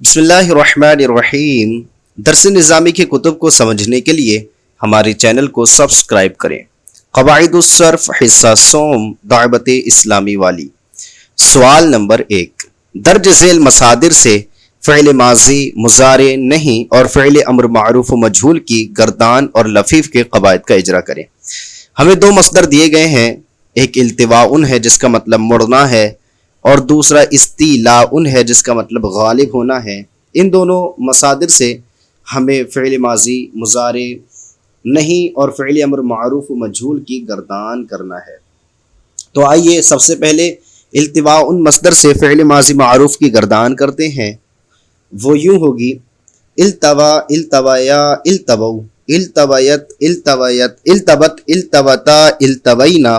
बिस्मिल्लाहिर्रहमानिर्रहीम। दरस निज़ामी के कुतुब को समझने के लिए हमारे चैनल को सब्सक्राइब करें। क़वाइदुस्सर्फ़ हिस्सा सोम दावत इस्लामी वाली। सवाल नंबर 1, दर्ज झेल मसादिर से फ़िल माज़ी, मुज़ारे नहीं और फ़िल अम्र मारूफ़ मजहूल की गर्दान और लफ़ीफ़ के क़वाइद का इजरा करें। हमें दो मसदर दिए गए हैं, एक इल्तिवाउन है जिसका मतलब मुड़ना है और दूसरा इस्तिलाउन है जिसका मतलब गालिब होना है। इन दोनों मसादिर से हमें फ़िल माज़ी, मुज़ारे नहीं और फ़िल अम्र मारूफ़ मजहूल की गर्दान करना है। तो आइए सबसे पहले इल्तिवाउन मसदर से फ़िल माज़ी मारूफ़ की गर्दान करते हैं। वो यूँ होगी इल्तवा, इल्तवाया, इल्तवऊ, इल्तवयत, इल्तवयत, इल्तबत, इल्तवता, इल्तवैना,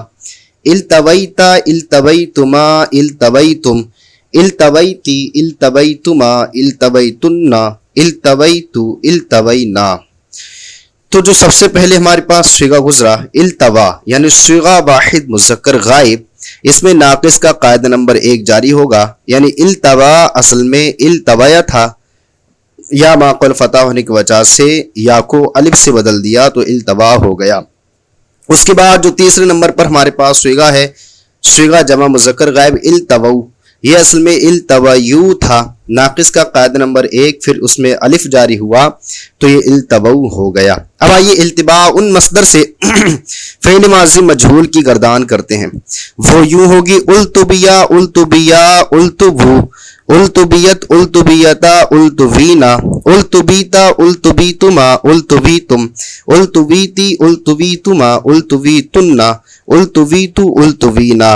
इल्तवैता, इल्तवैतुमा, इल्तवैतुम, इल्तवैती, इल्तवैतुमा, इल्तवैतुन्ना, इल्तवैतु, इल्तवैना। तो जो सबसे पहले हमारे पास सिगा गुजरा इल्तवा यानी सिगा वाहिद मुज़क्कर गायब, इसमें नाक़िस का कायदा नंबर 1 जारी होगा। यानी इल्तवा असल में इल्तवया था, या माक़ुल फ़ता होने की वजह से या को अलिफ से बदल दिया तो इल्तवा हो गया। उसके बाद जो तीसरे नंबर पर हमारे पास सिगा है, सिगा जमा मुज़क्कर गायब इल्तवऊ, ये असल में इल्तवयू था, नाक़िस का कायदा नंबर 1 फिर उसमें अलिफ जारी हुआ तो ये इल्तवऊ हो गया। अब आइए इल्तिबाउन मसदर से फ़िल माज़ी मजहूल की गर्दान करते हैं। वो यूँ होगी उल्तुबिया, उल्तुबिया, उल्तुबू, उल्तुबियत, उल्तुबियता, उल्तुवीना, उल्तुबीता, उल्तुबीतुमा, उल्तुबीतुम, उल्तुबीती, उल्तुबीतुमा, उल्तुबीतुन्ना, उल्तुबीतु, उल्तुवीना।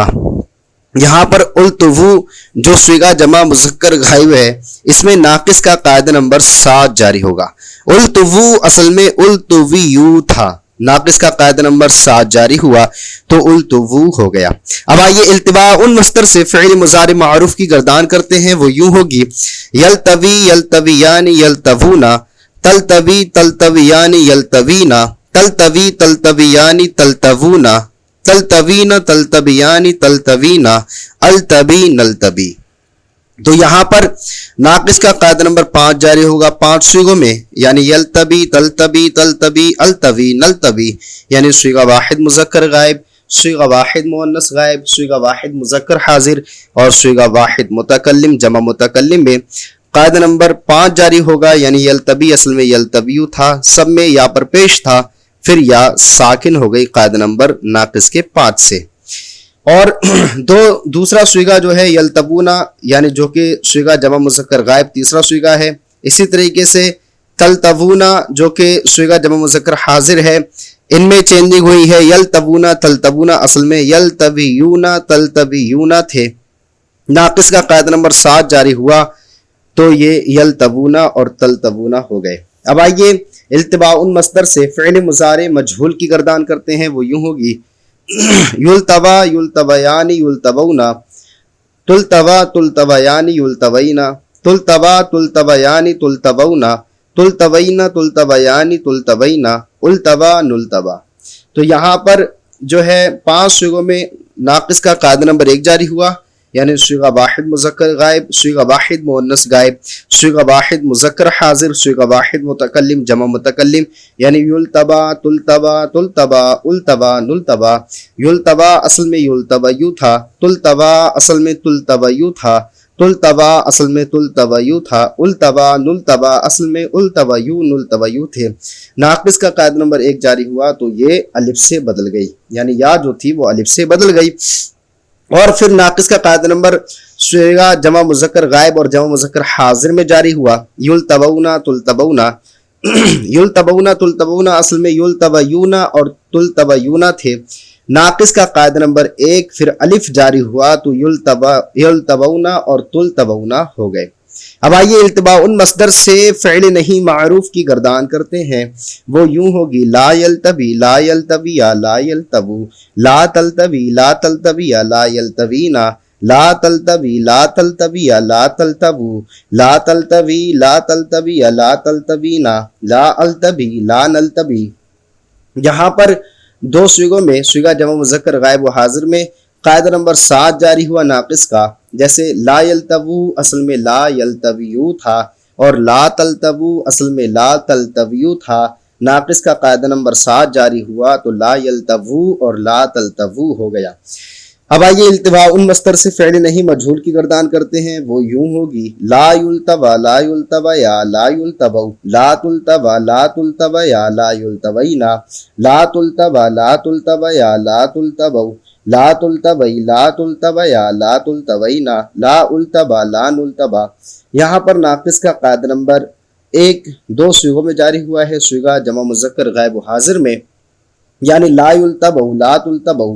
यहाँ पर उल्तुवु जो सिगा जमा मुज़क्कर गायब है, इसमें नाक़िस का कायदा नंबर 7 जारी होगा। उल्तुवु असल में उल्तुवियू था, नाक़िस का कायदा नंबर 7 जारी हुआ तो उल्तुवु हो गया। अब आइए इल्तिबाउन मसदर से फ़िल मुज़ारे मारूफ़ की गर्दान करते हैं। वो यूँ होगी यल्तवी, यल्तवियानी, यल्तवूना, तल्तवी, तल्तवियानी, यल्तवीना, तल्तवी, तल्तवियानी, तल्तवूना, तल्तवीना, तल्तबियानी, तल्तवीना, अल्तबी, नल्तबी। तो यहाँ पर नाक़िस का कायदा नंबर 5 जारी होगा 5 सिगों में, यानी यल्तबी, तल्तबी, तल्तबी, अल्तबी, नल्तबी, यानी सिगा वाहिद मुज़क्कर गायब, सिगा वाहिद मुअन्नस गायब, सिगा वाहिद मुज़क्कर हाजिर और सिगा वाहिद मुतकल्लिम जमा मुतकल्लिम में कायदा नंबर 5 जारी होगा। यानी यल्तबी असल में यल्तबियू था, सब में या पर पेश था, फिर या साकिन हो गई कायदा नंबर नाक़िस के 5 से। और दूसरा सिगा जो है यल्तबूना यानी जो कि सिगा जमा मुज़क्कर गायब तीसरा सिगा है। इसी तरीके से तल्तबूना जो कि सिगा जमा मुज़क्कर हाजिर है, इनमें चेंजिंग हुई है। यल्तबूना, तल्तबूना असल में यल्तबियूना, तल्तबियूना थे, नाक़िस का कायदा नंबर 7 जारी हुआ तो ये यल्तबूना और तल्तबूना हो गए। अब आइए इल्तिबाउन मसदर से फ़िल मुज़ारे मजहूल की गर्दान करते हैं। वो यूँ होगी युल्तवा, युल्तवयानी, युल्तवौना, तुल्तवा, तुल्तवयानी, युल्तवैना, तुल्तवा, तुल्तवयानी, तुल्तवौना, तुल्तवैना, तुल्तवयानी, तुल्तवैना, उल्तवा, नुल्तवा। तो यहाँ पर जो है 5 सिगों में नाक़िस का कायदा नंबर 1 जारी हुआ, यानी सिगा वाहिद मुज़क्कर गायब, सिगा वाहिद मुअन्नस गायब, सिगा वाहिद मुज़क्कर हाजिर, सिगा वाहिद मुतकल्लिम जमा मुतकल्लिम, यानी युल्तबा, तुल्तबा, तुल्तबा, उल्तबा, नुल्तबा। युल्तबा असल में युल्तबयू था, तुल्तबा असल में तुल्तबयू था, तुल्तबा असल में तुल्तबयू था, उल्तबा, नुल्तबा असल में उल्तबयू, नुल्तबयू थे। नाक़िस का कायदा नंबर 1 जारी हुआ तो ये अलिफ से बदल गई, यानी या जो थी वो अलिफ से बदल गई। और फिर नाक़िस का कायदा नंबर सिगा जमा मुज़क्कर गायब और जमा मुज़क्कर हाजिर में जारी हुआ। युल्तबौना, तुल्तबौना, युल्तबौना, तुल्तबौना असल में युल्तबयूना और तुल्तबयूना थे, नाक़िस का कायदा नंबर 1 फिर अलिफ जारी हुआ तो युल्तबौना और तुल्तबौना हो गए। अब आइए इल्तिबाउन मसदर से फ़िल नहीं मारूफ़ की गर्दान करते हैं। वो यूँ होगी ला यल्तबी, ला यल्तबिया, ला यल्तबू, ला तल्तबी, ला तल्तबिया, ला यल्तबीना, ला तल्तबी, ला तल्तबिया, ला तल्तबू, ला तल्तबी, ला तल्तबिया, ला तल्तबीना, ला अल्तबी, ला नल्तबी। यहाँ पर 2 सिगों में सिगा जमा मुज़क्कर गायब व हाजिर में कायदा नंबर 7 जारी हुआ नाक़िस का, जैसे ला यल्तवू असल में ला यल्तवियू था, اور لا تلتبو اصل میں لا تلتویو تھا، ناقص کا قاعدہ نمبر 7 جاری ہوا تو لا یلتوو اور لا تلتوو ہو گیا۔ اب آئیے التباء ان مصدر سے فعل نہیں مجہول کی گردان کرتے ہیں، وہ یوں ہوگی لا یلتبا لا یلتبا یا لا یلتبو، لا تلتبا لا تلتبا یا لا یلتبینا، لا تلتبا لا تلتبا یا لا تلتبو، لا تلتبی لا تلتبا یا لا تلتبینا، لا التبا لا نلتبا۔ یہاں پر ناقص کا قاعدہ نمبر 1 2 صیغوں میں جاری ہوا ہے، صیغہ جمع مذکر غائب و حاضر میں، یعنی لا یلتبو لا تلتبو،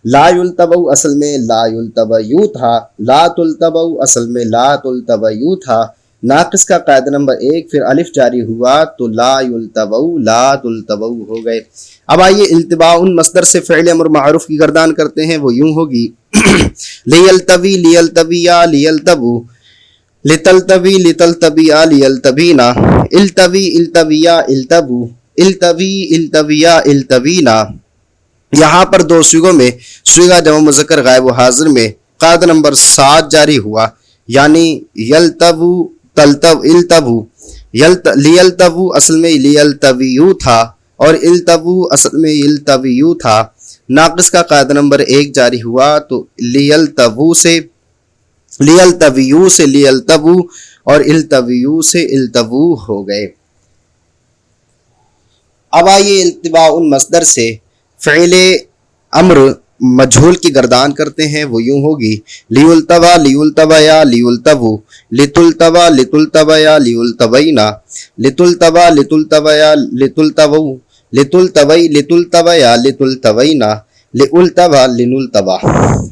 لا یلتبو اصل میں لا یلتبیو تھا، لا تلتبو اصل میں لا تلتبیو تھا، ناقص کا قاعدہ نمبر 1 پھر الف جاری ہوا تو لا یلتبو لا تلتبو ہو گئے۔ اب آئیے التباء ان مصدر سے فعل امر معروف کی گردان کرتے ہیں، وہ یوں ہوگی لیلتوی لیلتویا لیلتبو، لتلتوی لتلتبیا لیلتبینا، التوی التویا التبو، التوی التویا التبینا۔ یہاں پر 2 صیغوں میں صیغہ جمع مذکر غائب و حاضر میں قاعدہ نمبر 7 جاری ہوا، یعنی یلتبو تلتب التبو، لیلتبو اصل میں لیلتبیو تھا اور التبو اصل میں التبیو تھا، ناقص کا قاعدہ نمبر 1 جاری ہوا تو لیلتبو سے لیلتبیو سے لیلتبو اور التبیو سے التبو ہو گئے۔ اب آئیے التباء ان مصدر سے فعل امر مجہول کی گردان کرتے ہیں، وہ یوں ہوگی لیلتبا لیلتبا یا لیلتبو، لتلتبا لتلتبا یا لیلتبینا، لتلتبا لتلتبا یا لتلتبو، لتلتبی لتلتبا یا لتلتبینا، لالتبا لنلتبا۔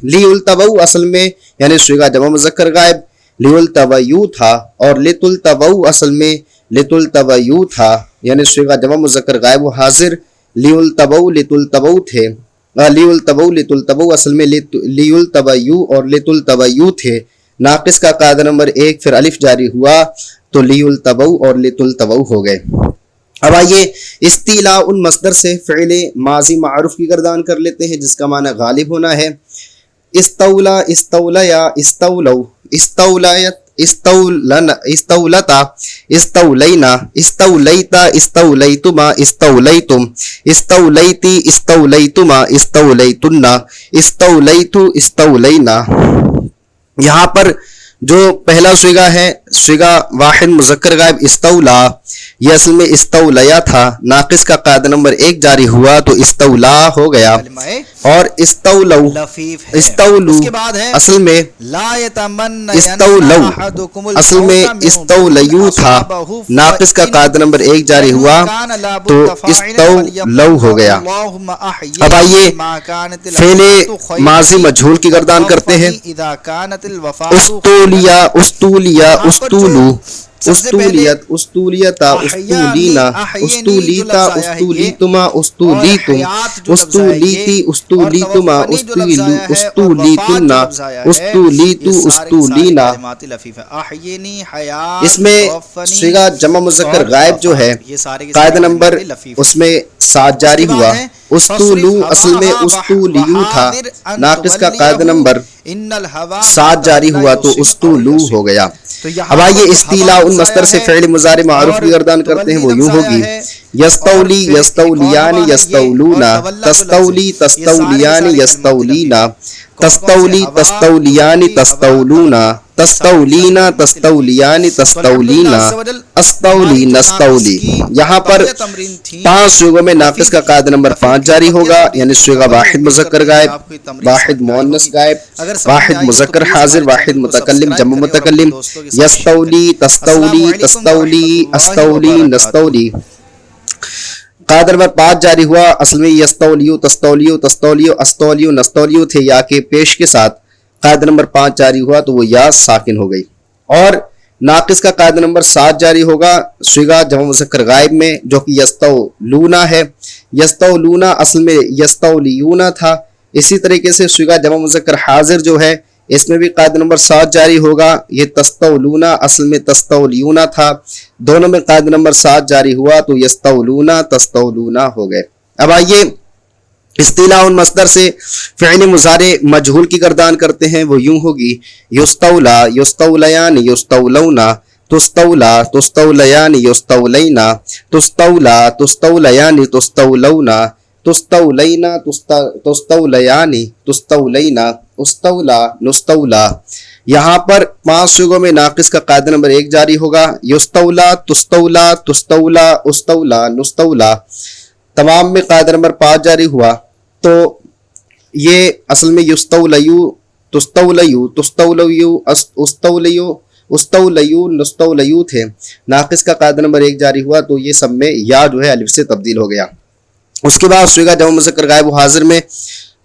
لیلتبو اصل میں یعنی صیغہ جمع مذکر غائب لیلتبیو تھا اور لتلتبو اصل میں لتلتبیو تھا، یعنی صیغہ جمع مذکر غائب و حاضر لیلتبو لتلتبو تھے، لیلتبو لتلتبو اصل میں لیلتبیو اور لتلتبیو تھے، ناقص کا قاعدہ نمبر 1 پھر الف جاری ہوا تو لیلتبو اور لتلتبو ہو گئے۔ اب آئیے استیلاء ان مصدر سے فعل ماضی معروف کی گردان کر لیتے ہیں جس کا معنی غالب ہونا ہے۔ استولا استولیا استولو، استولیت استولنا استولتا استولینا، استولیتا استولیتما استولیتم، استولیتی استولیتما استولیتنا، استولیتو استولینا۔ یہاں پر جو پہلا صیغہ ہے صیغہ واحد مذکر غائب استولا، یہ اصل میں استولیا تھا، ناقص کا قاعدہ نمبر 1 جاری ہوا تو استولا ہو گیا، اور استولو استولو اصل میں استولو اصل میں استولیو تھا، ناقص کا قاعدہ نمبر 1 جاری ہوا تو استولو ہو گیا۔ اب آئیے فعل ماضی مجہول کی گردان کرتے ہیں، استولیا استولیا استولو، استولیت استولیتا استولینا، استولیتا استولیتما استولیتم، استولیتی استولیتما استولیتنا، استولیتو استولینا۔ اس میں صیغہ جمع مذکر غائب جو ہے قاعدہ نمبر اس میں 7 جاری ہوا، استولو اصل میں استولیو تھا، ناقص کا قاعدہ نمبر 7 جاری ہوا تو استولو ہو گیا۔ اب آئیے استیلاء ان مصدر سے فعل مضارع معروف کی گردان کرتے ہیں، وہ یوں ہوگی یستولی یستولیان یستولونا، تستولی تستولیان یستولینا، تستولی تستولیان تستولونا، تستولینا تستولیان تستولینا، استولی نستولی۔ یہاں پر 5 صیغوں میں ناقص کا قاعدہ نمبر 5 جاری ہوگا، یعنی صیغہ واحد مذکر غائب، واحد مؤنث غائب، واحد مذکر حاضر، واحد متکلم جمع متکلم، یستولی تستولی تستولی استولی نستولی۔ قاعدہ نمبر 5 جاری ہوا، اصل میں یستولیو تستولیو تستولیو استولیو نستولیو تھے، یا کے پیش کے ساتھ قاعدہ نمبر 5 جاری ہوا تو وہ یا ساکن ہو گئی، اور ناقص کا قاعدہ نمبر 7 جاری ہوگا صیغہ جمع مذکر غائب میں جو کہ یستولونا ہے، یستولونا اصل میں یستولیونا تھا، اسی طریقے سے صیغہ جمع مذکر حاضر جو ہے اس میں بھی قاعدہ نمبر 7 جاری ہوگا، یہ تستولونا اصل میں تستولیونا تھا، دونوں میں قاعدہ نمبر 7 جاری ہوا تو یستولونا تستولونا ہو گئے۔ اب آئیے استیلاء مصدر سے فعل مضارع مجہول کی گردان کرتے ہیں، وہ یوں ہوگی یستولا یستولیان یستولونا، तुस्तौला तुस्तौलयानि युस्तौलैना तुस्तौला तुस्तौलयानि तुस्तौलौना तुस्तौलैना तुस्तौलयानि तुस्तौलैना उस्तौला नुस्तौला। यहाँ पर 5 सिगों में नाकिस का कायदा नंबर 1 जारी होगा। युस्तौला तुस्तौला तुस्तौला उस्तौला नुस्तौला, तमाम में कायदा नंबर 5 जारी हुआ। तो ये असल में युस्तौलयु तुस्तौलयु तुस्तौलयु उस्तौलयु उस्तौलयु नुस्तौलयु थे। नाकिस का कायदा नंबर 1 जारी हुआ तो ये सब में या जो है अलिफ से तब्दील हो गया। उसके बाद सिगा जमा मुज़क्कर गायब व हाजिर में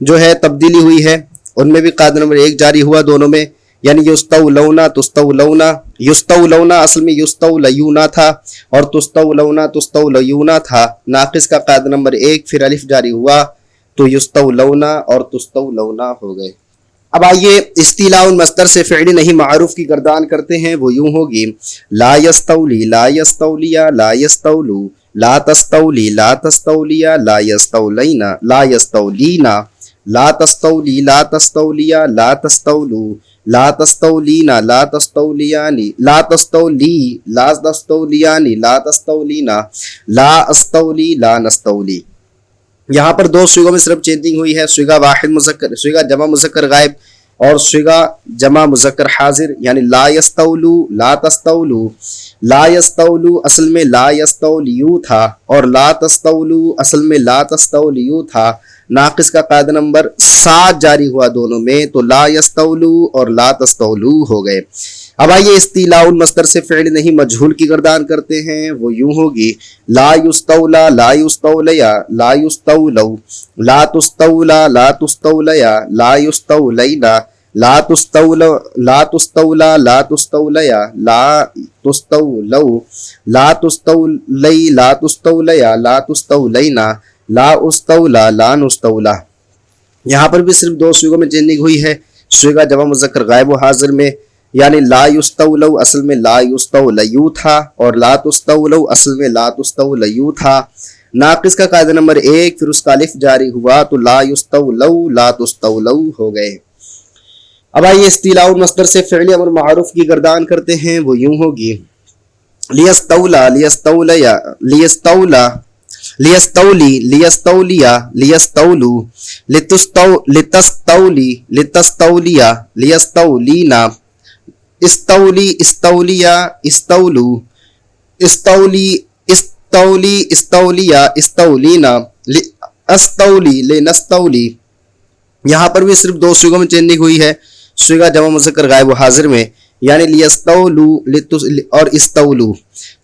जो है तब्दीली हुई है, उनमें भी कायदा नंबर 1 जारी हुआ दोनों में, यानी युस्तौलौना तुस्तौलौना। युस्तौलौना असल में युस्तौलयूना था और तुस्तौलौना तुस्तौलयूना था। नाकिस का कायदा नंबर 1 फिर अलिफ जारी हुआ तो युस्तौलौना और तुस्तौलौना हो गए। अब आइए इस्तिलाउल मस्दर से फ़िअल नहीं मारूफ की गर्दान करते हैं, वो यूं होगी ला यस्तौली ला यस्तौलिया ला यस्तौलू ला तस्तौली ला तस्तौलिया ला यस्तौलैना ला यस्तौलीना ला तस्तौली ला तस्तौलिया ला तस्तौलू ला तस्तौलीना ला तस्तौलियानी ला तस्तौली ला तस्तौलियानी ला तस्तौलीना ला अस्तौली ला नस्तौली। यहाँ पर 2 सिगों में सिर्फ चेंजिंग हुई है, सिगा वाहिद मुज़क्कर, सिगा जमा मुज़क्कर गायब और सिगा जमा मुज़क्कर हाजिर, यानी ला यस्तौलू ला तस्तौलू। ला यस्तौलू असल में ला यस्तौलियू था और ला तस्तौलू असल में ला तस्तौलियू था। नाकिस का कायदा नंबर 7 जारी हुआ दोनों में, तो ला यस्तौलू और ला तस्तौलू हो गए। अब आइए इस्तिलाउल मस्दर से फ़िअल नहीं मजहूल की गर्दान करते हैं, वो यूं होगी ला युस्तौला ला युस्तौलया ला युस्तौलौ ला तुस्तौला ला तुस्तौलया ला युस्तौलैना ला तुस्तौला ला तुस्तौला ला तुस्तौलया ला तुस्तौलौ ला तुस्तौलै ला तुस्तौलया ला तुस्तौलैना ला उस्तौला ला नुस्तौला। यहाँ पर भी सिर्फ 2 सिगों में चेंजिंग हुई है, सिगा जमा मुज़क्कर गायब व हाजिर में, यानी ला युस्तौलौ असल में ला युस्तौलयू था और ला तुस्तौलौ असल में ला तुस्तौलयू था। नाकिस का कायदा नंबर 1 फिर उसका अलिफ जारी हुआ तो ला युस्तौलौ ला तुस्तौलौ हो गए। अब आइए इस्तिलाउल मस्दर से फ़िअल अमर मारूफ की गर्दान करते हैं, वो यूं होगी लियस्तौला लियस्तौलया लियस्तौला लियस्तौली लियस्तौलिया लियस्तौलू लितस्तौली लितस्तौलिया लियस्तौलीना इस्तौली इस्तौलिया इस्तौलू इस्तौली इस्तौली इस्तौलिया इस्तौलीना अस्तौली लेनस्तौली। यहाँ पर भी सिर्फ 2 सिगों में चेंजिंग हुई है, सिगा जमा मुज़क्कर गायब व हाजिर में, यानी लियस्तौलू और इस्तौलू।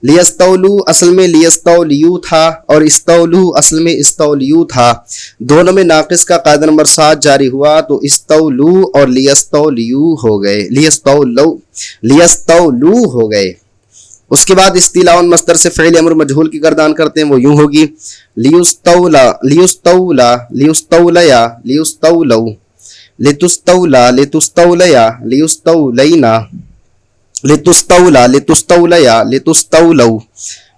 लियस्तौलू असल में लियस्तौलियू था और इस्तौलू असल में इस्तौलियू था। दोनों में नाकिस का कायदा नंबर 7 जारी हुआ तो इस्तौलू और लियस्तौलियू हो गए, लियस्तौलू हो गए। उसके बाद इस्तिलाउल मस्दर से फ़िअल अमर मजहूल की गर्दान करते हैं, वो यूं होगी लियुस्तौला लियुस्तौला लियुस्तौलया लियुस्तौलौ लितुस्तौला लितुस्तौलया लियुस्तौलैना लितुस्तौला लितुस्तौलया लितुस्तौलौ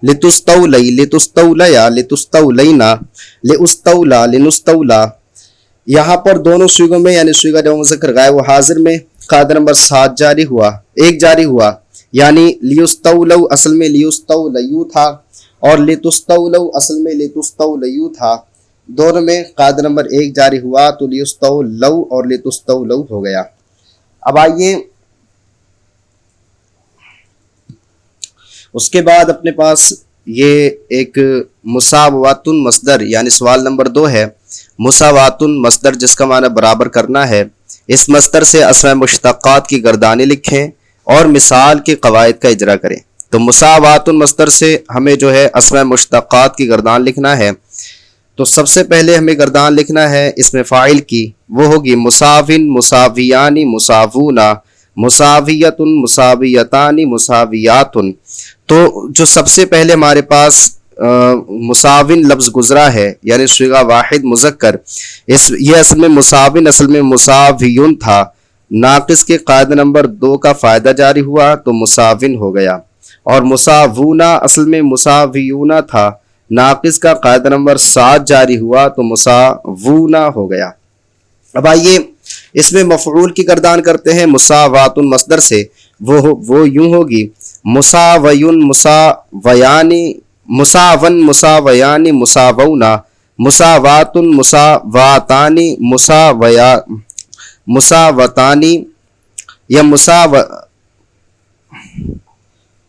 लितुस्तौलै लितुस्तौलया लितुस्तौलैना लिउस्तौला लिनुस्तौला। यहाँ पर दोनों सिगों में यानी सिगा जमा मुज़क्कर गायब व हाजिर में कायदा नंबर 7 जारी हुआ 1 जारी हुआ, यानी लियुस्तौलौ असल में लियुस्तौलयू था और लितुस्तौलौ असल में लितुस्तौलयू था। दोनों में कायदा नंबर 1 जारी हुआ तो लियुस्तौलौ और लितुस्तौलौ हो गया। अब आइए उसके बाद अपने पास ये एक मुसावातुन मस्दर यानी सवाल नंबर 2 है। मुसावातुन मस्दर जिसका माना बराबर करना है। इस मस्दर से अस्मा मुश्तक़ात की गर्दानें लिखें और मिसाल के कवायद का इजरा करें। तो मुसावातुन मस्दर से हमें जो है अस्मा मुश्तक़ात की गर्दान लिखना है। तो सबसे पहले हमें गर्दान लिखना है इसमें फ़ाइल की, वो होगी मुसाविन मुसावियानी मुसावूना मुसावियतुन मुसावियतानी मुसावियातुन। तो जो सबसे पहले हमारे पास मुसाविन लफ्ज़ गुजरा है यानी सिगा वाहिद मुज़क्कर, ये असल में मुसाविन असल में मुसावियुन था। नाकिस के कायदा नंबर 2 का फ़ायदा जारी हुआ तो मुसाविन हो गया और मुसावूना असल में मुसावियूना था। नाकिस का कायदा नंबर 7 जारी हुआ तो मुसावूना हो गया। अब आइए इसमें मफ़ऊल की गर्दान करते हैं। मुसावातुन मस्दर से وہ یوں ہوگی مساویون مساویانی مساون مساویانی مساوونا مساواتن مساواتانی مساوتانی یا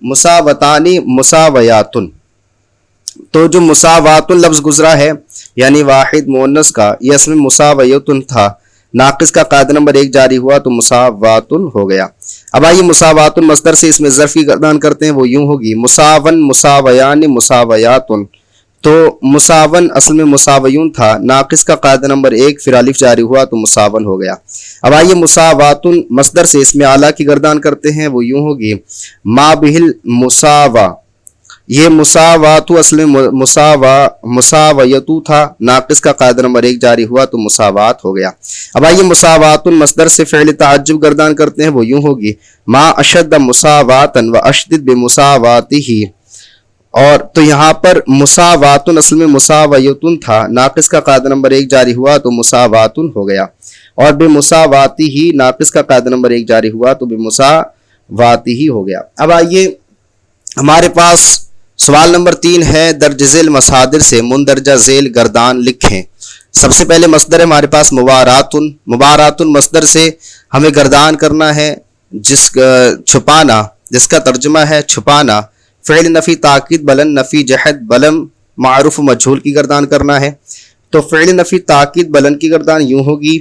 مساوتانی مساویاتن۔ تو جو مساواتن لفظ گزرا ہے یعنی واحد مؤنث کا، یہ اس میں مساویتن تھا، ناقص کا قاعدہ نمبر 1 جاری ہوا تو مساواتن ہو گیا۔ اب آئیے مساواتن مصدر سے اس میں ظرف کی گردان کرتے ہیں، وہ یوں ہوگی مساون مساویان مساویاتن۔ تو مساون اصل میں مساویون تھا، ناقص کا قاعدہ نمبر 1 پھر الف جاری ہوا تو مساون ہو گیا۔ اب آئیے مساواتن مصدر سے اس میں اعلیٰ کی گردان کرتے ہیں، وہ یوں ہوگی ما بہل مساوا۔ یہ مساواتو اصل میں مساویتو تھا، ناقص کا قاعدہ نمبر 1 جاری ہوا تو مساوات ہو گیا۔ اب آئیے مساواتن مصدر سے فعل تعجب گردان کرتے ہیں، وہ یوں ہوگی ما اشد مساواتن و اشدد بمساواتہ۔ اور تو یہاں پر مساواتن اصل میں مساویتن تھا، ناقص کا قاعدہ نمبر 1 جاری ہوا تو مساواتن ہو گیا، اور بمساواتہ ہی ناقص کا قاعدہ نمبر 1 جاری ہوا تو بمساواتہ ہی ہو گیا۔ اب آئیے ہمارے پاس سوال نمبر 3 ہے، درج ذیل مصادر سے مندرجہ ذیل گردان لکھیں۔ سب سے پہلے مصدر ہے ہمارے پاس مباراتن۔ مباراتن مصدر سے ہمیں گردان کرنا ہے چھپانا، جس کا ترجمہ ہے چھپانا۔ فعل نفی تاکید بلن نفی جہد بلم معروف مجھول کی گردان کرنا ہے۔ تو فعل نفی تاکید بلن کی گردان یوں ہوگی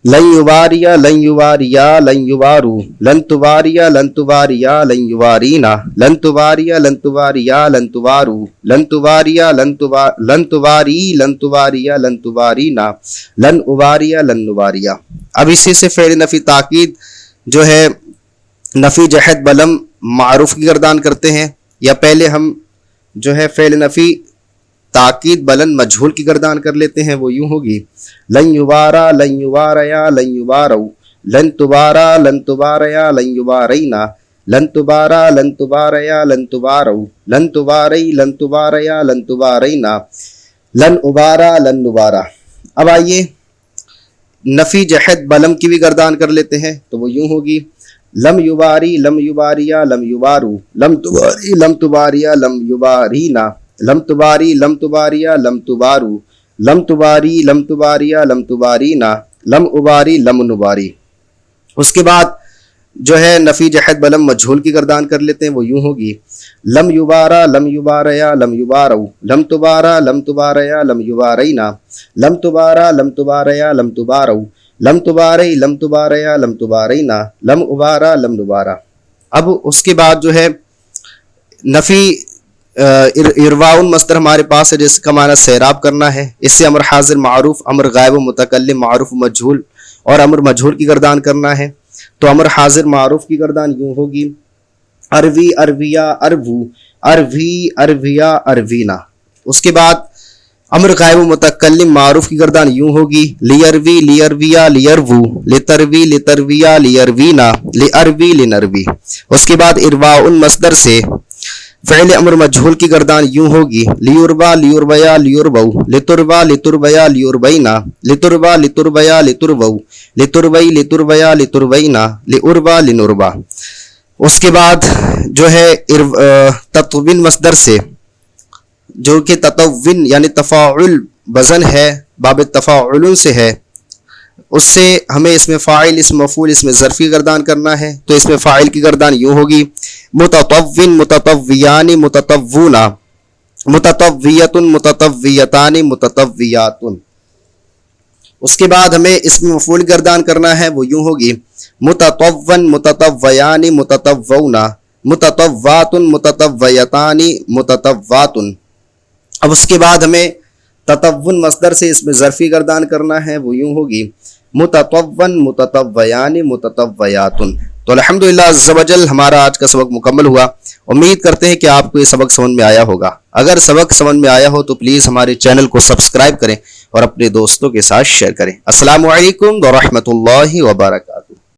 لن یواریا لن یواریا لن یوارو لن تواریا لن تواریا لن یوارینا لن تواریا لن تواریا لن توارو لن تواریا لن تواری لن تواریا لن توارینا لن اواریا لن نواریا۔ اب اسی سے فعل نفی تاکید جو ہے نفی جہد بلم معروف کی گردان کرتے ہیں، یا پہلے ہم جو ہے فعل نفی تاکید بلند مجھول کی گردان کر لیتے ہیں، وہ یوں ہوگی لن یوارا لن یواریا لن یوارو لن تبارا لن تباریا لن یوارینا لن تبارا لن تباریا لن تبارو لن تباری لن تباریا لن تبارینا لن ابارا لن نبارا۔ اب آئیے نفی جہد بلم کی بھی گردان کر لیتے ہیں، تو وہ یوں ہوگی لم یباری لم یباریا لم یبارو لم تباری لم تباریا لم یبارینا لم تباری لم تباریا لم تبارو لم تباری لم تباریا لم تبارینا لم اباری لم نباری۔ اس کے بعد جو ہے نفی جہد بلم مجھول کی گردان کر لیتے ہیں، وہ یوں ہوگی لم یبارا لم یباریا لم یبارو لم تبارا لم تباریا لم یبارینا لم تبارا لم تباریا لم تبارو لم تباری لم تباریا لم تبارینا لم ابارا لم نبارا۔ اب اس کے بعد جو ہے نفی ارواؤن مصدر ہمارے پاس ہے، جس کا معنی سیراب کرنا ہے۔ اس سے امر حاضر معروف، امر غائب و متکلم، معروف مجھول اور امر مجھول کی گردان کرنا ہے۔ تو امر حاضر معروف کی گردان یوں ہوگی اروی ارویا اروو اروی ارویا اروینا۔ اس کے بعد امر غائب و متکلم معروف کی گردان یوں ہوگی لیروی لیرویا لیروو لتروی لترویا لیروینا لیروی لنروی۔ اس کے بعد ارواء مصدر سے فعل امر مجھول کی گردان یوں ہوگی لیوربا لیوربیا لیوربو لتربا لتربیا لیوربینا لتربا لتربیا لتربو لتربی لتربیا لتربینا لاربا لنربا۔ اس کے بعد جو ہے تطوین مصدر سے، جو کہ تطوین یعنی تفاعل وزن ہے، باب تفاعل سے ہے، اس سے ہمیں اس میں فاعل اسم مفعول اس میں ظرفی گردان کرنا ہے۔ تو اس میں فاعل کی گردان یوں ہوگی متطوین متطویان متطوونا متطویت متطویتان متطویات۔ اس کے بعد ہمیں اسم مفعول گردان کرنا ہے، وہ یوں ہوگی متطون متطویان متطوونا متطوات متطویتان متطوات۔ اب اس کے بعد ہمیں تطون مصدر سے اس میں ظرفی گردان کرنا ہے، وہ یوں ہوگی متطون متطویان متطویات۔ تو الحمدللہ عز و جل ہمارا آج کا سبق مکمل ہوا۔ امید کرتے ہیں کہ آپ کو یہ سبق سمجھ میں آیا ہوگا۔ اگر سبق سمجھ میں آیا ہو تو پلیز ہمارے چینل کو سبسکرائب کریں اور اپنے دوستوں کے ساتھ شیئر کریں۔ السلام علیکم ورحمۃ اللہ وبرکاتہ۔